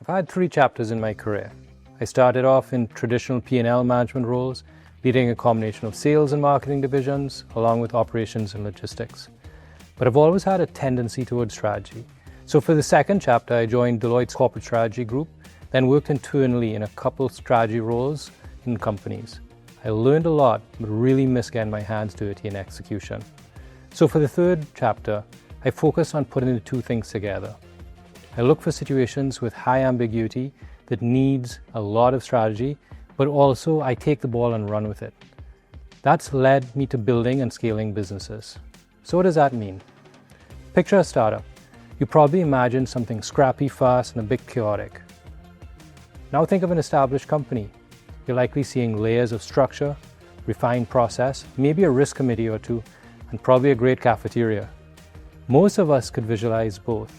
I've had 3 chapters in my career. I started off in traditional P&L management roles, leading a combination of sales and marketing divisions, along with operations and logistics. But I've always had a tendency towards strategy. So for the second chapter, I joined Deloitte's corporate strategy group, then worked internally in a couple strategy roles in companies. I learned a lot, but really missed getting my hands dirty in execution. So for the third chapter, I focus on putting the two things together. I look for situations with high ambiguity that needs a lot of strategy, but also I take the ball and run with it. That's led me to building and scaling businesses. So what does that mean? Picture a startup. You probably imagine something scrappy, fast, and a bit chaotic. Now think of an established company. You're likely seeing layers of structure, refined process, maybe a risk committee or two, and probably a great cafeteria. Most of us could visualize both.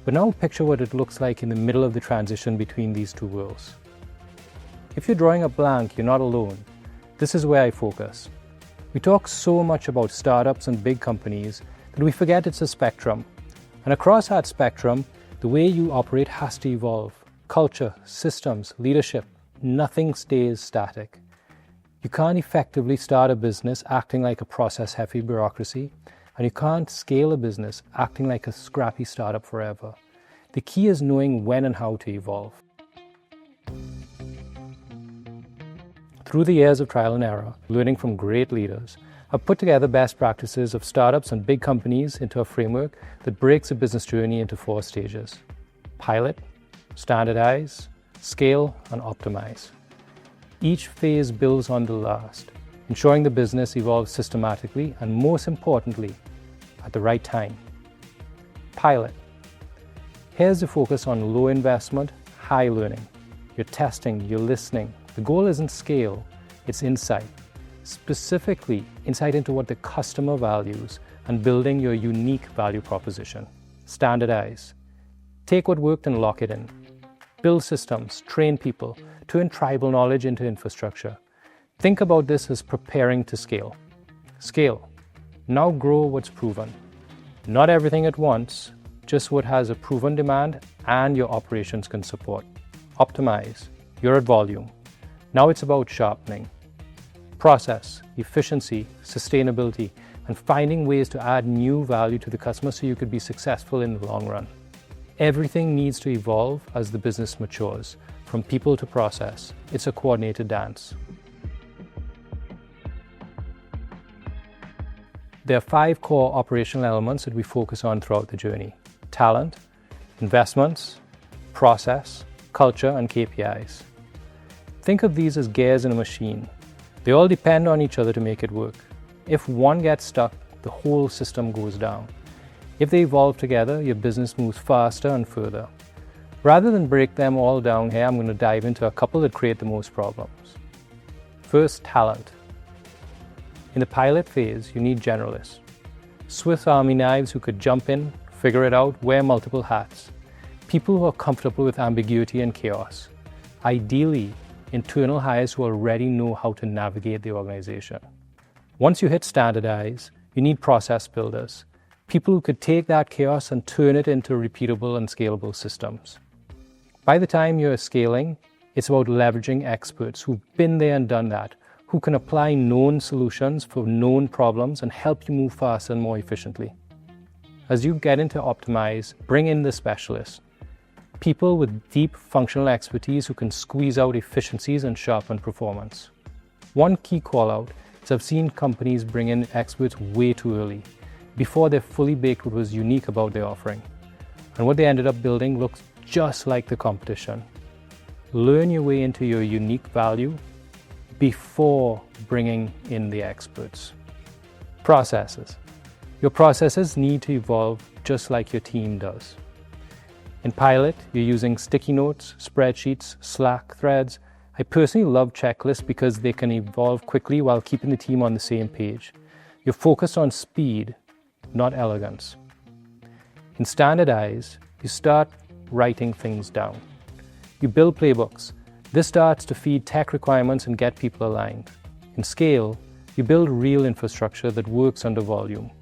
But now picture what it looks like in the middle of the transition between these two worlds. If you're drawing a blank, you're not alone. This is where I focus. We talk so much about startups and big companies that we forget it's a spectrum. And across that spectrum, the way you operate has to evolve. Culture, systems, leadership, nothing stays static. You can't effectively start a business acting like a process-heavy bureaucracy, and you can't scale a business acting like a scrappy startup forever. The key is knowing when and how to evolve. Through the years of trial and error, learning from great leaders, I've put together best practices of startups and big companies into a framework that breaks a business journey into 4 stages: pilot, standardize, scale, and optimize. Each phase builds on the last, ensuring the business evolves systematically and, most importantly, at the right time. Pilot. Here's the focus on low investment, high learning. You're testing, you're listening. The goal isn't scale, it's insight. Specifically, insight into what the customer values and building your unique value proposition. Standardize. Take what worked and lock it in. Build systems, train people, turn tribal knowledge into infrastructure. Think about this as preparing to scale. Scale. Now grow what's proven. Not everything at once, just what has a proven demand and your operations can support. Optimize. You're at volume. Now it's about sharpening. Process, efficiency, sustainability, and finding ways to add new value to the customer so you could be successful in the long run. Everything needs to evolve as the business matures, from people to process. It's a coordinated dance. There are 5 core operational elements that we focus on throughout the journey: talent, investments, process, culture, and KPIs. Think of these as gears in a machine. They all depend on each other to make it work. If one gets stuck, the whole system goes down. If they evolve together, your business moves faster and further. Rather than break them all down here, I'm going to dive into a couple that create the most problems. First, talent. In the pilot phase, you need generalists. Swiss army knives who could jump in, figure it out, wear multiple hats. People who are comfortable with ambiguity and chaos. Ideally, internal hires who already know how to navigate the organization. Once you hit standardize, you need process builders. People who could take that chaos and turn it into repeatable and scalable systems. By the time you're scaling, it's about leveraging experts who've been there and done that, who can apply known solutions for known problems and help you move faster and more efficiently. As you get into optimize, bring in the specialists. People with deep functional expertise who can squeeze out efficiencies and sharpen performance. One key call out is I've seen companies bring in experts way too early, before they've fully baked what was unique about their offering. And what they ended up building looks just like the competition. Learn your way into your unique value before bringing in the experts. Processes. Your processes need to evolve just like your team does. In pilot, you're using sticky notes, spreadsheets, Slack threads. I personally love checklists because they can evolve quickly while keeping the team on the same page. You're focused on speed, not elegance. In standardize, you start writing things down. You build playbooks. This starts to feed tech requirements and get people aligned. In scale, you build real infrastructure that works under volume.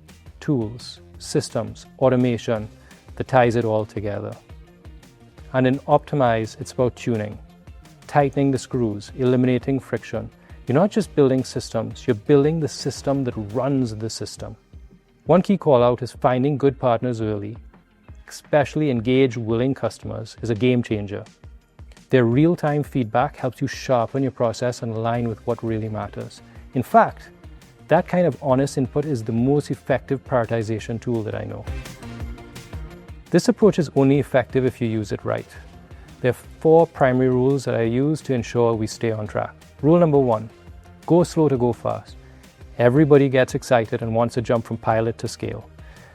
Tools, systems, automation that ties it all together. And in optimize, it's about tuning, tightening the screws, eliminating friction. You're not just building systems, you're building the system that runs the system. One key call out is finding good partners early, especially engaged, willing customers, is a game changer. Their real-time feedback helps you sharpen your process and align with what really matters. In fact, that kind of honest input is the most effective prioritization tool that I know. This approach is only effective if you use it right. There are 4 primary rules that I use to ensure we stay on track. Rule number 1, go slow to go fast. Everybody gets excited and wants to jump from pilot to scale.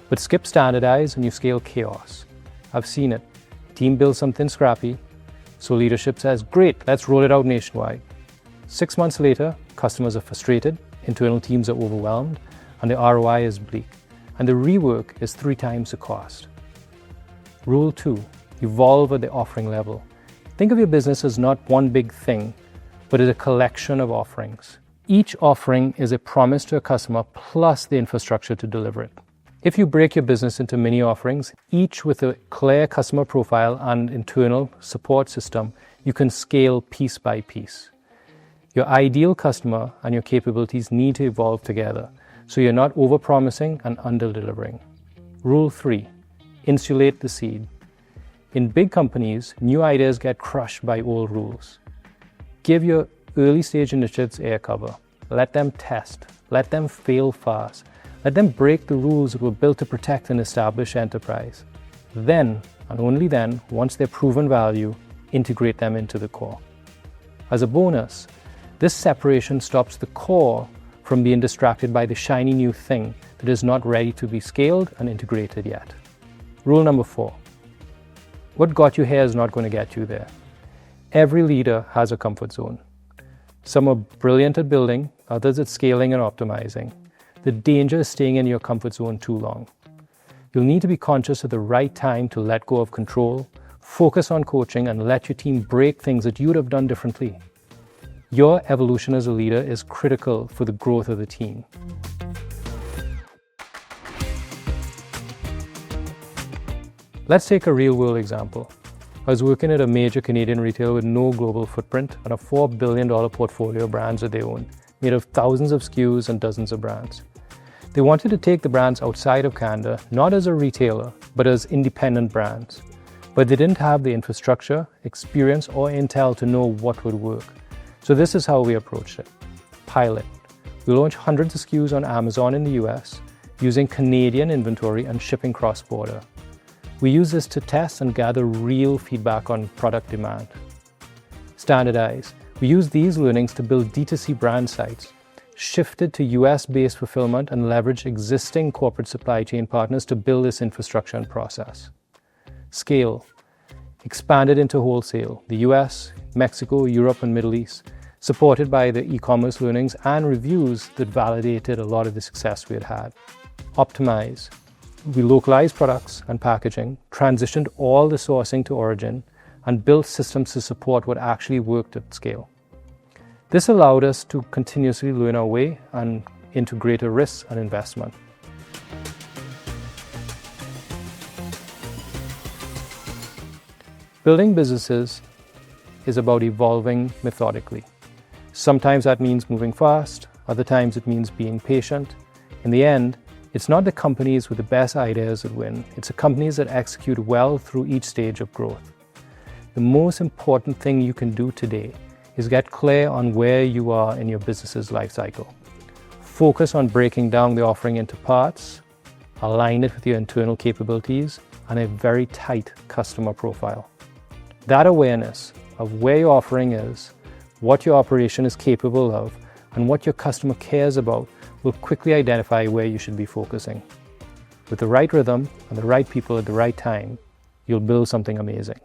But skip standardize and you scale chaos. I've seen it. Team builds something scrappy, so leadership says, great, let's roll it out nationwide. 6 months later, customers are frustrated, internal teams are overwhelmed, and the ROI is bleak. And the rework is 3 times the cost. Rule 2, evolve at the offering level. Think of your business as not one big thing, but as a collection of offerings. Each offering is a promise to a customer plus the infrastructure to deliver it. If you break your business into many offerings, each with a clear customer profile and internal support system, you can scale piece by piece. Your ideal customer and your capabilities need to evolve together, so you're not over-promising and under-delivering. Rule 3, insulate the seed. In big companies, new ideas get crushed by old rules. Give your early-stage initiatives air cover. Let them test. Let them fail fast. Let them break the rules that were built to protect an established enterprise. Then, and only then, once they're proven value, integrate them into the core. As a bonus, this separation stops the core from being distracted by the shiny new thing that is not ready to be scaled and integrated yet. Rule number 4. What got you here is not going to get you there. Every leader has a comfort zone. Some are brilliant at building, others at scaling and optimizing. The danger is staying in your comfort zone too long. You'll need to be conscious at the right time to let go of control, focus on coaching, and let your team break things that you'd have done differently. Your evolution as a leader is critical for the growth of the team. Let's take a real-world example. I was working at a major Canadian retailer with no global footprint and a $4 billion portfolio of brands that they own, made of thousands of SKUs and dozens of brands. They wanted to take the brands outside of Canada, not as a retailer, but as independent brands. But they didn't have the infrastructure, experience, or intel to know what would work. So this is how we approached it. Pilot. We launched hundreds of SKUs on Amazon in the US, using Canadian inventory and shipping cross-border. We use this to test and gather real feedback on product demand. Standardize. We use these learnings to build D2C brand sites, shifted to US-based fulfillment, and leveraged existing corporate supply chain partners to build this infrastructure and process. Scale. Expanded into wholesale, the US, Mexico, Europe, and Middle East, supported by the e-commerce learnings and reviews that validated a lot of the success we had had. Optimize. We localized products and packaging, transitioned all the sourcing to origin, and built systems to support what actually worked at scale. This allowed us to continuously learn our way and into greater risks and investment. Building businesses is about evolving methodically. Sometimes that means moving fast, other times it means being patient. In the end, it's not the companies with the best ideas that win, it's the companies that execute well through each stage of growth. The most important thing you can do today is get clear on where you are in your business's life cycle. Focus on breaking down the offering into parts, align it with your internal capabilities, and a very tight customer profile. That awareness of where your offering is, what your operation is capable of, and what your customer cares about will quickly identify where you should be focusing. With the right rhythm and the right people at the right time, you'll build something amazing.